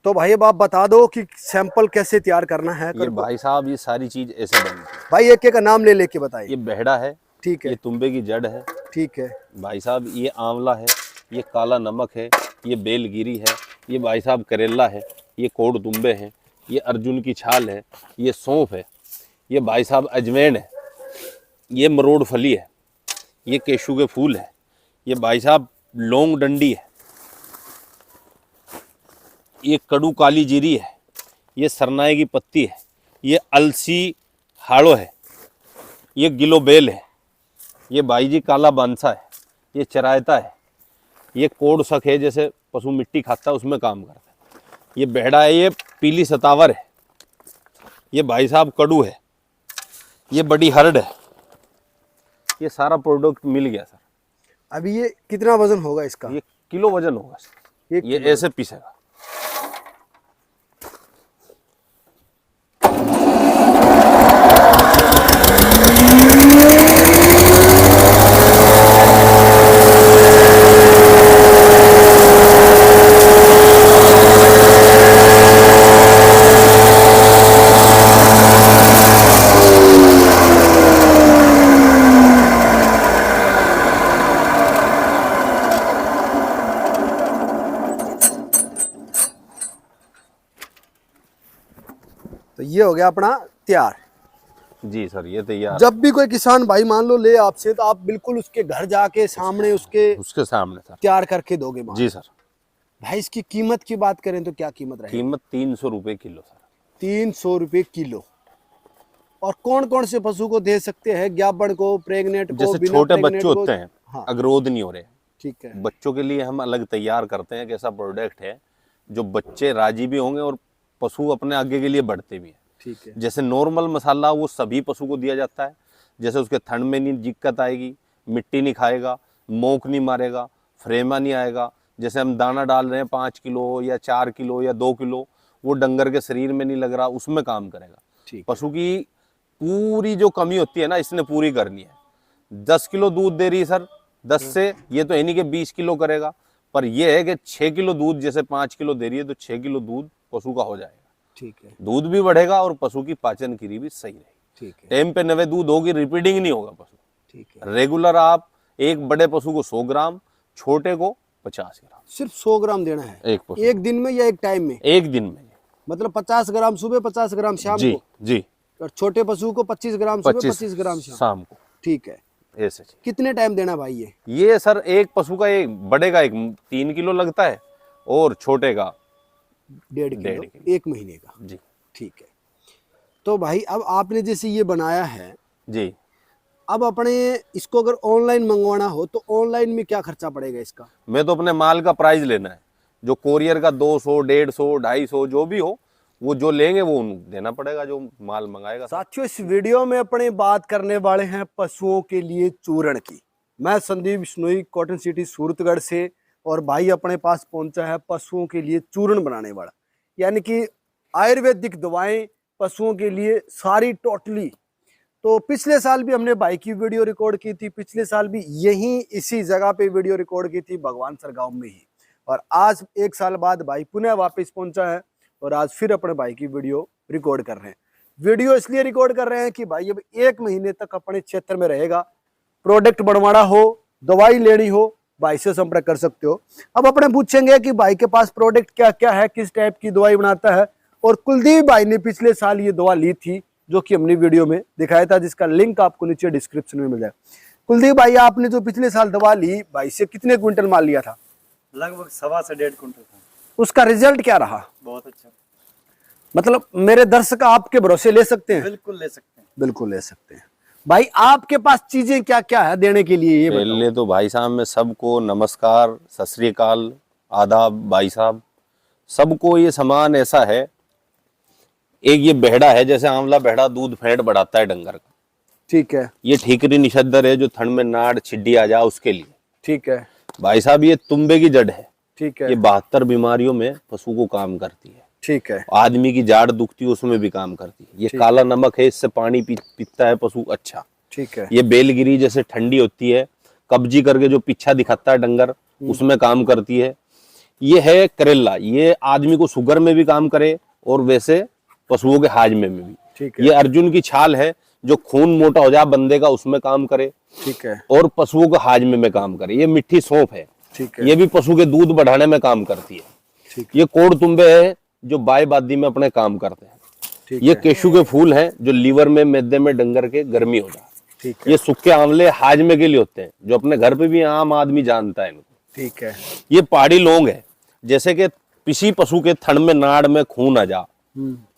तो भाई अब आप बता दो कि सैंपल कैसे तैयार करना है। ये भाई साहब ये सारी चीज ऐसे बनती है। भाई एक एक का नाम ले लेके बताइए। ये बेहड़ा है, ठीक है। ये तुम्बे की जड़ है ठीक है भाई साहब, ये आंवला है, ये काला नमक है, ये बेलगिरी है, ये भाई साहब करेला है, ये कोड़ तुम्बे हैं, ये अर्जुन की छाल है, ये सौंफ है, ये भाई साहब अजवाइन है, ये मरोड़ फली है, ये केशू के फूल है, ये भाई साहब लौंग डंडी है, ये कड़ू काली जीरी है, ये सरनाए की पत्ती है, ये अलसी हाड़ो है, ये गिलो बेल है, ये भाई जी काला बांसा है, ये चरायता है, ये कोड़ सख है, जैसे पशु मिट्टी खाता है उसमें काम करता है, ये बेहड़ा है, ये पीली सतावर है, ये भाई साहब कड़ू है, ये बड़ी हरड है। ये सारा प्रोडक्ट मिल गया सर। अभी ये कितना वजन होगा इसका? ये किलो वजन होगा सर, ये ऐसे पीसेगा। तो ये हो गया अपना तैयार। जी सर, ये तैयार। जब भी कोई किसान भाई मान लो ले आपसे, तो आप बिल्कुल उसके घर जाके सामने उसके सामने सर तैयार करके दोगे माल? जी सर। भाई इसकी कीमत की बात करें तो क्या कीमत रहेगी? कीमत 300 रुपये किलो सर। 300 रुपये किलो। और कौन कौन से पशु को दे सकते हैं? ज्ञापन को, प्रेग्नेंट को, जैसे बिना छोटे प्रेग्नेंट बच्चे को? होते हैं, हाँ अग्रोध नहीं हो रहे, ठीक है। बच्चों के लिए हम अलग तैयार करते हैं। एक ऐसा प्रोडक्ट है जो बच्चे राजी भी होंगे और पशु अपने आगे के लिए बढ़ते भी हैं। ठीक है। जैसे नॉर्मल मसाला वो सभी पशु को दिया जाता है, जैसे उसके थन में नहीं दिक्कत आएगी, मिट्टी नहीं खाएगा, मोक नहीं मारेगा, फ्रेमा नहीं आएगा। जैसे हम दाना डाल रहे हैं 5 किलो या 4 किलो या 2 किलो, वो डंगर के शरीर में नहीं लग रहा, उसमें काम करेगा। ठीक। पशु की पूरी जो कमी होती है ना, इसने पूरी करनी है। 10 किलो दूध दे रही है सर, 10 से ये तो है नहीं कि 20 किलो करेगा, पर ये है कि 6 किलो दूध जैसे 5 किलो दे रही है, तो 6 किलो दूध पशु का हो जाएगा। ठीक है। दूध भी बढ़ेगा और पशु की पाचन क्रिया भी सही रहेगी। ठीक है। टाइम पे नवे दूध होगी, रिपीटिंग नहीं होगा पशु। ठीक है। रेगुलर आप एक बड़े पशु को 100 ग्राम, छोटे को 50 ग्राम, सिर्फ 100 ग्राम देना है एक पशु, एक दिन में या एक टाइम में? एक दिन में। मतलब 50 ग्राम सुबह, 50 ग्राम शाम जी को? जी। और छोटे पशु को 25 ग्राम सुबह, 25 ग्राम शाम को। ठीक है। ऐसे कितने टाइम देना भाई ये सर एक पशु का, एक बड़े का 3 किलो लगता है और छोटे का 1.5 किलो, 1 महीने का? जी। ठीक है। तो भाई अब आपने जैसे ये बनाया है जी, अब अपने इसको अगर ऑनलाइन मंगवाना हो तो ऑनलाइन में क्या खर्चा पड़ेगा इसका? मैं तो अपने माल का प्राइस लेना है, जो कोरियर का 200, 150, 250 जो भी हो, वो जो लेंगे वो देना पड़ेगा, जो माल मंगाएगा। साथियों, इस वीडियो में अपने बात करने वाले हैं पशुओं के लिए चूर्ण की। मैं संदीप बिश्नोई, कॉटन सिटी सूरतगढ़ से, और भाई अपने पास पहुंचा है पशुओं के लिए चूर्ण बनाने वाला, यानी कि आयुर्वेदिक दवाएं पशुओं के लिए सारी टोटली। तो पिछले साल भी हमने भाई की वीडियो रिकॉर्ड की थी, पिछले साल भी यहीं इसी जगह पे वीडियो रिकॉर्ड की थी, भगवान सर गाँव में ही। और आज 1 साल बाद भाई पुनः वापस पहुंचा है और आज फिर अपने भाई की वीडियो रिकॉर्ड कर रहे हैं। वीडियो इसलिए रिकॉर्ड कर रहे हैं कि भाई अब 1 महीने तक अपने क्षेत्र में रहेगा। प्रोडक्ट बनवाना हो, दवाई लेनी हो, भाई से संपर्क कर सकते हो। अब अपने पूछेंगे कि भाई के पास प्रोडक्ट क्या क्या है, किस टाइप की दवाई बनाता है। और कुलदीप भाई ने पिछले साल ये दवा ली थी, जो कि हमने वीडियो में दिखाया था, जिसका लिंक आपको नीचे डिस्क्रिप्शन में मिल जाए। कुलदीप भाई, आपने जो पिछले साल दवा ली, भाई से कितने क्विंटल माल लिया था? लगभग 1.25 से 1.5 कुंटल था। उसका रिजल्ट क्या रहा? बहुत अच्छा। मतलब मेरे दर्शक आपके भरोसे ले सकते हैं? बिल्कुल ले सकते हैं। बिल्कुल ले सकते हैं। भाई आपके पास चीजें क्या क्या है देने के लिए, ये पहले तो भाई साहब मैं सबको नमस्कार, सत श्री अकाल, आदाब। भाई साहब सबको ये सामान ऐसा है, एक ये बेहड़ा है, जैसे आंवला बेहड़ा दूध फैट बढ़ाता है डंगर का, ठीक है। ये ठीकरी निषद्दर है, जो थन में नाड़ छिड्डी आ जाए उसके लिए, ठीक है। भाई साहब ये तुम्बे की जड़ है, ठीक है। ये 72 बीमारियों में पशु को काम करती है। ठीक है। आदमी की जाड़ दुखती है उसमें भी काम करती है। ये काला नमक है, इससे पानी पीता है पशु अच्छा। ठीक है। ये बेलगिरी जैसे ठंडी होती है, कब्जी करके जो पीछा दिखाता है डंगर, उसमें काम करती है। ये है करेला, ये आदमी को शुगर में भी काम करे और वैसे पशुओं के हाजमे में भी। ठीक है। ये अर्जुन की छाल है, जो खून मोटा हो जाए बंदे का उसमें काम करे, ठीक है। और पशुओं के हाजमे में काम करे। ये मिट्टी सौंफ है, ठीक है। ये भी पशु के दूध बढ़ाने में काम करती है। ठीक ये कोड़ तुम्बे है जो बाय बादी में अपने काम करते हैं। ठीक ये है। केशु के फूल हैं जो लीवर में, मैदे में डंगर के गर्मी हो जाए। ठीक है। ये सूखे आंवले हाजमे के लिए होते हैं, जो अपने घर पे भी आम आदमी जानता है इनको। ठीक है। ये पहाड़ी लौंग है, जैसे कि किसी पशु के थन में, नाड़ में खून आ जा,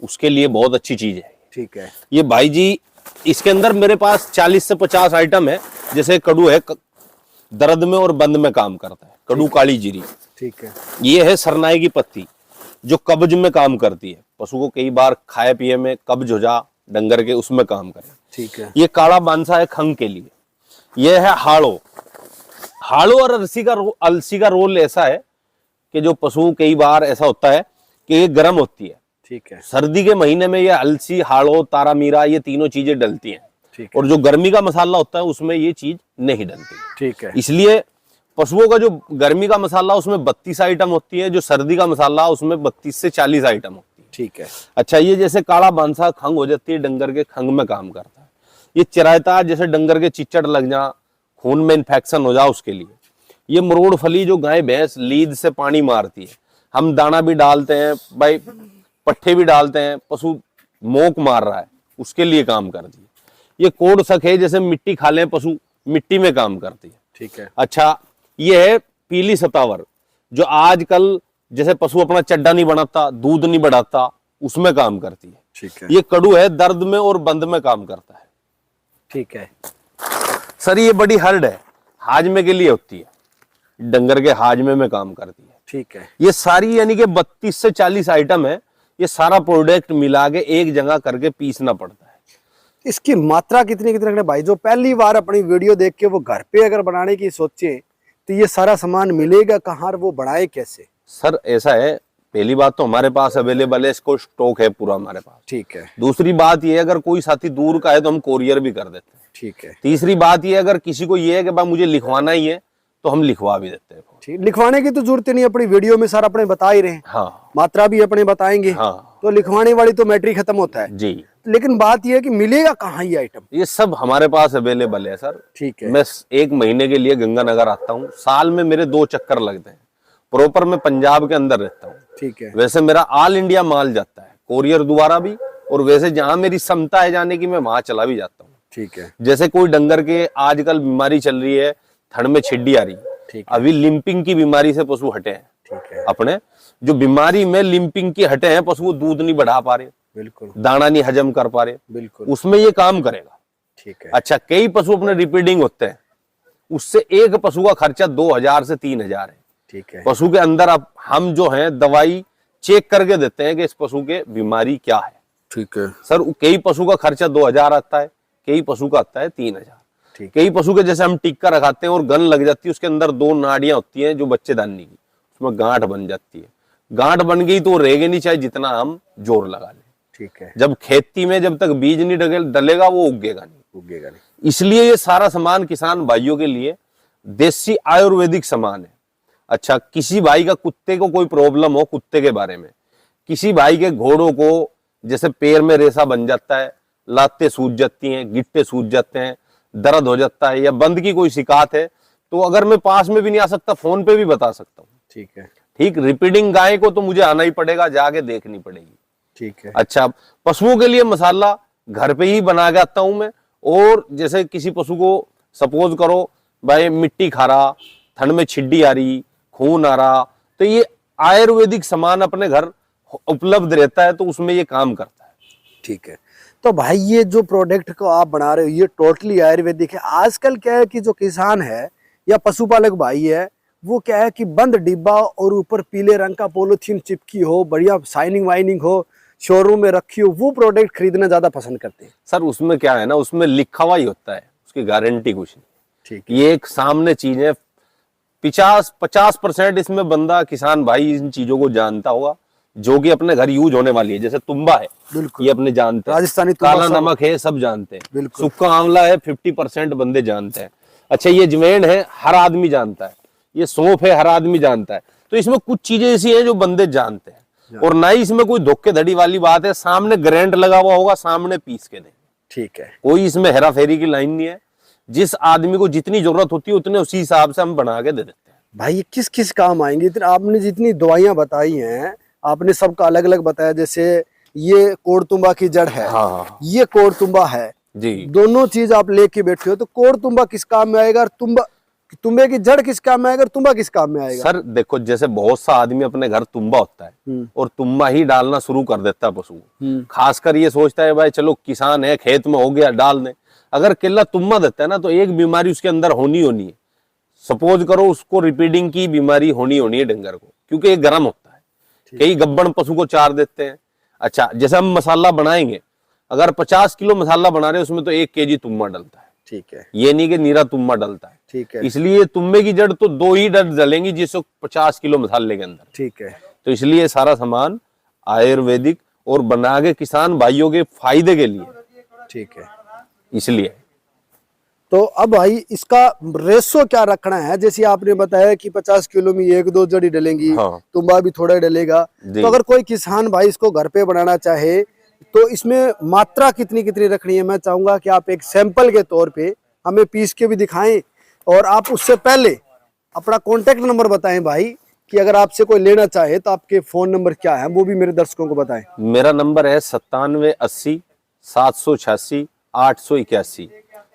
उसके लिए बहुत अच्छी चीज है। ठीक है। ये भाई जी, इसके अंदर मेरे पास 40 से 50 आइटम है। जैसे कड़ू है, दर्द में और बंद में काम करता है, कड़ू काली जीरी। ठीक है। ये है सरनाई की पत्ती, जो कब्ज में काम करती है। पशु को कई बार खाए पिए में कब्ज हो जा डंगर के, उसमें काम करे। ठीक है। ये काला बांसा है खंग के लिए। ये है हाड़ो। हाड़ो और अलसी का रोल ऐसा है कि जो पशु, कई बार ऐसा होता है कि ये गर्म होती है। ठीक है। सर्दी के महीने में ये अलसी, हाड़ो, तारा मीरा, ये तीनों चीजें डलती हैं। ठीक है। और जो गर्मी का मसाला होता है उसमें ये चीज नहीं डलती। ठीक है। इसलिए पशुओं का जो गर्मी का मसाला उसमें 32 आइटम होती है, जो सर्दी का मसाला उसमें 32 से 40 आइटम होती है। ठीक है। अच्छा, ये जैसे काला बांसा खंग हो जाती है, डंगर के खंग में काम करता है। ये चिरायता, जैसे डंगर के चिच्चड़ लग जा, खून में इन्फेक्शन हो जा, उसके लिए। ये मरोड़ फली, जो गाय भैंस लीद से पानी मारती है, हम दाना भी डालते हैं भाई, पट्ठे भी डालते हैं, पशु मोक मार रहा है, उसके लिए काम करती है। ये कोड़ सख है, जैसे मिट्टी खा लें पशु, मिट्टी में काम करती है। ठीक है। अच्छा, ये है पीली सतावर, जो आजकल जैसे पशु अपना चड्डा नहीं बनाता, दूध नहीं बढ़ाता, उसमें काम करती है। ठीक है। ये कड़ू है, दर्द में और बंद में काम करता है। ठीक है। सर, ये बड़ी हर्ड है, हाजमे के लिए होती है, डंगर के हाजमे में काम करती है। ठीक है। ये सारी यानी कि 32 से 40 आइटम है। ये सारा प्रोडक्ट मिला के एक जगह करके पीसना पड़ता है। इसकी मात्रा कितनी कितनी रखना भाई? जो पहली बार अपनी वीडियो देख के वो घर पे अगर बनाने की सोचे तो ये सारा सामान मिलेगा कहाँ और वो बनाए कैसे? सर, ऐसा है, पहली बात तो हमारे पास अवेलेबल है, इसको स्टॉक है पूरा हमारे पास। ठीक है। दूसरी बात ये, अगर कोई साथी दूर का है तो हम कोरियर भी कर देते हैं। ठीक है। तीसरी बात ये, अगर किसी को ये है कि भाई मुझे लिखवाना ही है, तो हम लिखवा भी देते हैं। ठीक, लिखवाने की तो जरूरत नहीं, अपनी वीडियो में सारा अपने बता ही रहे हैं। हाँ मात्रा भी अपने बताएंगे। हाँ तो लिखवाने वाली तो मैट्रिक खत्म होता है जी। लेकिन बात यह है कि मिलेगा कहाँ ये आइटम? ये सब हमारे पास अवेलेबल है सर। ठीक है। मैं 1 महीने के लिए गंगानगर आता हूँ, साल में मेरे 2 चक्कर लगते हैं। प्रॉपर मैं पंजाब के अंदर रहता हूँ। ठीक है। वैसे मेरा ऑल इंडिया माल जाता है, कोरियर द्वारा भी, और वैसे जहां मेरी क्षमता है जाने की, मैं वहां चला भी जाता हूँ। ठीक है। जैसे कोई डंगर के आजकल बीमारी चल रही है, थन में छिड्डी आ रही, ठीक है। अभी लिंपिंग की बीमारी से पशु हटे हैं। ठीक है। अपने जो बीमारी में लिंपिंग की हटे हैं पशु, दूध नहीं बढ़ा पा रहे, बिल्कुल, दाना नहीं हजम कर पा रहे, बिल्कुल, उसमें ये काम करेगा। ठीक है। अच्छा, कई पशु अपने रिपीडिंग होते हैं, उससे एक पशु का खर्चा 2000 से 3000 है। ठीक है। पशु के अंदर अब हम जो है दवाई चेक करके देते हैं कि इस पशु के बीमारी क्या है। ठीक है। सर, कई पशु का खर्चा 2000 आता है, कई पशु का आता है 3000। ठीक। कई पशु के जैसे हम टिक्का रखाते हैं और गन लग जाती है, उसके अंदर 2 नाड़ियां होती हैं जो बच्चेदानी की, उसमें गांठ बन जाती है। गांठ बन गई तो रहेगी नहीं, चाहे जितना हम जोर लगा लें। ठीक है। जब खेती में जब तक बीज नहीं डलेगा वो उगेगा नहीं। उगेगा नहीं। इसलिए ये सारा सामान किसान भाइयों के लिए देसी आयुर्वेदिक सामान है। अच्छा, किसी भाई का कुत्ते को कोई प्रॉब्लम हो, कुत्ते के बारे में, किसी भाई के घोड़ों को जैसे पैर में रेसा बन जाता है, लातें सूज जाती हैं, गिट्टे सूज जाते हैं, दर्द हो जाता है, या बंद की कोई शिकायत है, तो अगर मैं पास में भी नहीं आ सकता, फोन पे भी बता सकता हूँ। ठीक है। ठीक, रिपीडिंग गाय को तो मुझे आना ही पड़ेगा, जाके देखनी पड़ेगी। ठीक है। अच्छा, पशुओं के लिए मसाला घर पे ही बना के आता हूं मैं। और जैसे किसी पशु को सपोज करो भाई मिट्टी खा रहा, थन में छिड्डी आ रही, खून आ रहा, तो ये आयुर्वेदिक सामान अपने घर उपलब्ध रहता है, तो उसमें ये काम करता है। ठीक है। तो भाई ये जो प्रोडक्ट को आप बना रहे हो ये टोटली आयुर्वेदिक है। आजकल क्या है कि जो किसान है या पशुपालक भाई है वो क्या है कि बंद डिब्बा और ऊपर पीले रंग का पॉलीथीन चिपकी हो, बढ़िया शाइनिंग वाइनिंग हो, शोरूम में रखी हो, वो प्रोडक्ट खरीदना ज्यादा पसंद करते हैं। सर, उसमें क्या है ना, उसमें लिखा हुआ ही होता है, उसकी गारंटी कुछ नहीं। ठीक, ये एक सामने चीज है। 50% इसमें बंदा किसान भाई इन चीजों को जानता होगा, जो कि अपने घर यूज होने वाली है। जैसे तुम्बा है, बिल्कुल, ये अपने जानते हैं, राजस्थानी तुम्बा काला सब- नमक है, सब जानते हैं, बिल्कुल। सूखा आंवला है, 50% बंदे जानते हैं। अच्छा, ये अजवाइन है, हर आदमी जानता है, ये सौंफ है, हर आदमी जानता है। तो इसमें कुछ चीजें ऐसी हैं जो बंदे जानते हैं, और ना ही इसमें कोई धोखेधड़ी वाली बात है। सामने ग्राइंड लगा हुआ होगा, सामने पीस के देंगे। ठीक है, कोई इसमें हेरा फेरी की लाइन नहीं है। जिस आदमी को जितनी जरूरत होती है उतने उसी हिसाब से हम बना के दे देते हैं। भाई ये किस किस काम आएंगे? इतने आपने जितनी दवाइयां बताई हैं, आपने सबका अलग अलग बताया। जैसे ये कोड़तुंबा की जड़ है, हाँ ये कोड़तुंबा है जी। दोनों चीज आप लेके बैठे हो, तो कोड़तुंबा किस काम में आएगा और तुम्बे की जड़ किस काम में आएगा और तुम्बा किस काम में आएगा? सर देखो, जैसे बहुत सा आदमी अपने घर तुम्बा होता है और तुम्बा ही डालना शुरू कर देता है पशु को। खासकर ये सोचता है भाई चलो किसान है, खेत में हो गया डाल दें। अगर केला तुम्बा देता है ना, तो एक बीमारी उसके अंदर होनी है। सपोज करो उसको रिपीटिंग की बीमारी होनी है डंगर को, क्योंकि ये गर्म होता है। कई गब्बड़ पशु को चार देते हैं। अच्छा, जैसे हम मसाला बनाएंगे, अगर 50 किलो मसाला बना रहे हैं उसमें तो 1 केजी तुम्बा डलता है। ठीक है, ये नहीं कि नीरा तुम्बा डलता है। ठीक है, इसलिए तुम्बे की जड़ तो 2 ही डल डलेंगी जिससे 50 किलो मसाले के अंदर। ठीक है। तो इसलिए सारा सामान आयुर्वेदिक और बना के किसान भाइयों के फायदे के लिए, ठीक है। इसलिए। तो अब भाई इसका रेशो क्या रखना है? जैसे आपने बताया कि 50 किलो में 1-2 जड़ी डलेंगी, हाँ। तुम्बा भी थोड़ा डलेगा। तो अगर कोई किसान भाई इसको घर पे बनाना चाहे तो इसमें मात्रा कितनी कितनी रखनी है? मैं चाहूंगा कि आप एक सैंपल के तौर पे हमें पीस के भी दिखाएं, और आप उससे पहले अपना कॉन्टेक्ट नंबर बताएं भाई, कि अगर आपसे कोई लेना चाहे तो आपके फोन नंबर क्या है, वो भी मेरे दर्शकों को बताएं। मेरा नंबर है 9780 786 881।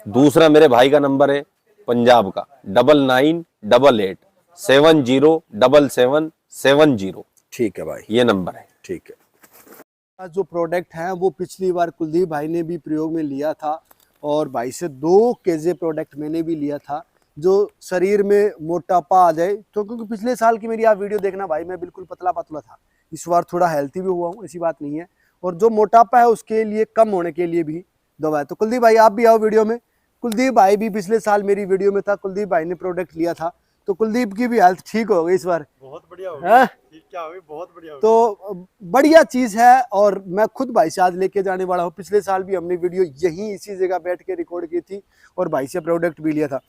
दूसरा मेरे भाई का नंबर है पंजाब का 9988 707770। ठीक है भाई, ये नंबर है। ठीक है। जो प्रोडक्ट है वो पिछली बार कुलदीप भाई ने भी प्रयोग में लिया था, और भाई से 2 केजे प्रोडक्ट मैंने भी लिया था, जो शरीर में मोटापा आ जाए। तो क्योंकि पिछले साल की मेरी आप वीडियो देखना भाई, मैं बिल्कुल पतला पतला था, इस बार थोड़ा हेल्थी भी हुआ हूँ, ऐसी बात नहीं है। और जो मोटापा है उसके लिए कम होने के लिए भी दवा है। तो कुलदीप भाई आप भी आओ वीडियो में। कुलदीप भाई भी पिछले साल मेरी वीडियो में था, कुलदीप भाई ने प्रोडक्ट लिया था, तो कुलदीप की भी हेल्थ ठीक हो गई इस बार। बहुत बढ़िया हो है? ठीक क्या हो गई, बहुत बढ़िया हो तो बढ़िया चीज है, और मैं खुद भाई से आज लेके जाने वाला हूँ। पिछले साल भी हमने वीडियो यहीं इसी जगह बैठ के रिकॉर्ड की थी, और भाई से प्रोडक्ट भी लिया था।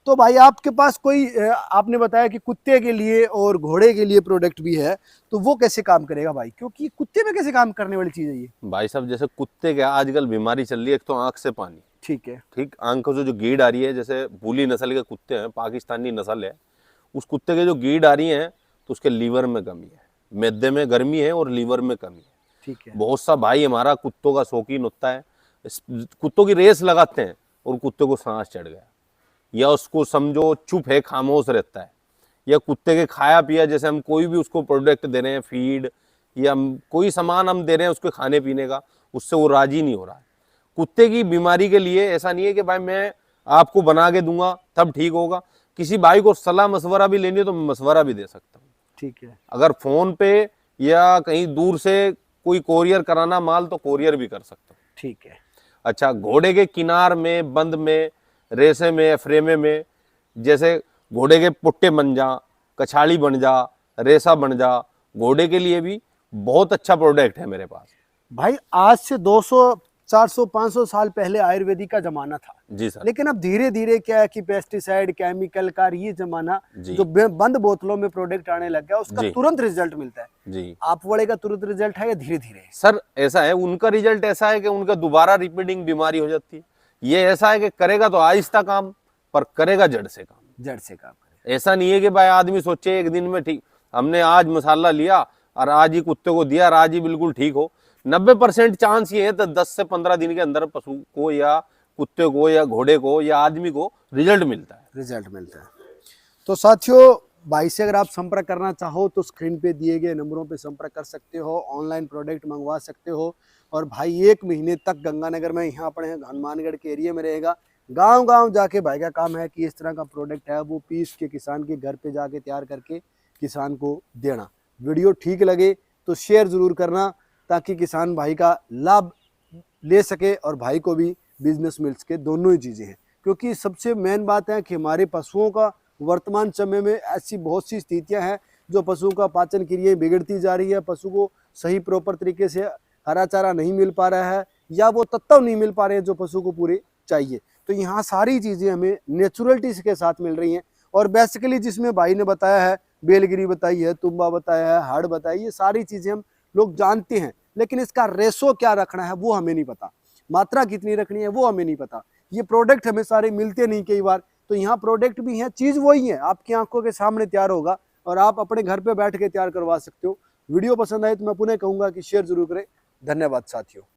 तो भाई आपके पास कोई, आपने बताया कि कुत्ते के लिए और घोड़े के लिए प्रोडक्ट भी है, तो वो कैसे काम करेगा भाई? क्योंकि कुत्ते में कैसे काम करने वाली चीज है ये? भाई साहब, जैसे कुत्ते के आजकल बीमारी चल रही है, एक तो आंख से पानी। ठीक है, ठीक, आंखों से जो गीड आ रही है, जैसे भूली नस्ल के कुत्ते हैं, पाकिस्तानी नस्ल है, उस कुत्ते के जो गीड आ रही है तो उसके लीवर में कमी है, मैदे में गर्मी है और लीवर में कमी है। ठीक है। बहुत सा भाई हमारा कुत्तों का शौकीन होता है, कुत्तों की रेस लगाते हैं और कुत्ते को सांस चढ़ गया, या उसको समझो चुप है, खामोश रहता है, या कुत्ते के खाया पिया, जैसे हम कोई भी उसको प्रोडक्ट दे रहे हैं, फीड या कोई सामान हम दे रहे हैं उसके खाने पीने का, उससे वो राजी नहीं हो रहा है। कुत्ते की बीमारी के लिए ऐसा नहीं है कि भाई मैं आपको बना के दूंगा तब ठीक होगा। किसी भाई को सलाह मशवरा भी लेनी है तो मशवरा भी दे सकता हूँ। ठीक है। अगर फोन पे या कहीं दूर से कोई कोरियर कराना माल, तो कोरियर भी कर सकता हूँ। ठीक है। अच्छा, घोड़े के किनार में, बंद में, रेसे में, फ्रेमे में, जैसे घोड़े के पुट्टे बन जा, कछाड़ी बन जा, रेसा बन जा, घोड़े के लिए भी बहुत अच्छा प्रोडक्ट है मेरे पास। भाई आज से 200, 400, 500 साल पहले आयुर्वेदिक का जमाना था। जी सर। लेकिन अब धीरे धीरे क्या है कि पेस्टिसाइड, केमिकल का ये जमाना, जी। जो बंद बोतलों में प्रोडक्ट आने लग गया, उसका जी। तुरंत रिजल्ट मिलता है। जी आप वाले का तुरंत रिजल्ट है या धीरे धीरे? सर, ऐसा है, उनका रिजल्ट ऐसा है कि उनका दोबारा रिपीटिंग बीमारी हो जाती है। ये ऐसा है कि करेगा तो आहिस्ता काम, पर करेगा जड़ से काम। जड़ से काम करे। ऐसा नहीं है कि भाई आदमी सोचे एक दिन में ठीक, हमने आज मसाला लिया और आज ही कुत्ते को दिया और आज ही बिल्कुल ठीक हो। 90% चांस ये है तो 10 से 15 दिन के अंदर पशु को या कुत्ते को या घोड़े को या आदमी को रिजल्ट मिलता है। रिजल्ट मिलता है। तो साथियों, भाई से अगर आप संपर्क करना चाहो तो स्क्रीन पे दिए गए नंबरों पे संपर्क कर सकते हो, ऑनलाइन प्रोडक्ट मंगवा सकते हो। और भाई 1 महीने तक गंगानगर में, यहाँ अपने हनुमानगढ़ के एरिया में रहेगा। गांव गांव जाके भाई का काम है कि इस तरह का प्रोडक्ट है वो पीस के किसान के घर पे जाके तैयार करके किसान को देना। वीडियो ठीक लगे तो शेयर ज़रूर करना, ताकि किसान भाई का लाभ ले सके और भाई को भी बिजनेस मिल सके। दोनों ही चीज़ें हैं, क्योंकि सबसे मेन बात है कि हमारे पशुओं का वर्तमान समय में ऐसी बहुत सी स्थितियां हैं जो पशुओं का पाचन क्रिया बिगड़ती जा रही है, पशु को सही प्रॉपर तरीके से हरा चारा नहीं मिल पा रहा है, या वो तत्व नहीं मिल पा रहे हैं जो पशु को पूरे चाहिए। तो यहाँ सारी चीज़ें हमें नेचुरलिटी के साथ मिल रही हैं। और बेसिकली जिसमें भाई ने बताया है बेलगिरी बताई है, तुम्बा बताया है, हाड़ बताई, ये सारी चीजें हम लोग जानते हैं, लेकिन इसका रेशो क्या रखना है वो हमें नहीं पता, मात्रा कितनी रखनी है वो हमें नहीं पता। ये प्रोडक्ट हमें सारे मिलते नहीं कई बार, तो यहाँ प्रोडक्ट भी है, चीज वही है, आपकी आंखों के सामने तैयार होगा और आप अपने घर पे बैठ के तैयार करवा सकते हो। वीडियो पसंद आए तो मैं पुनः कहूंगा कि शेयर जरूर करें। धन्यवाद साथियों।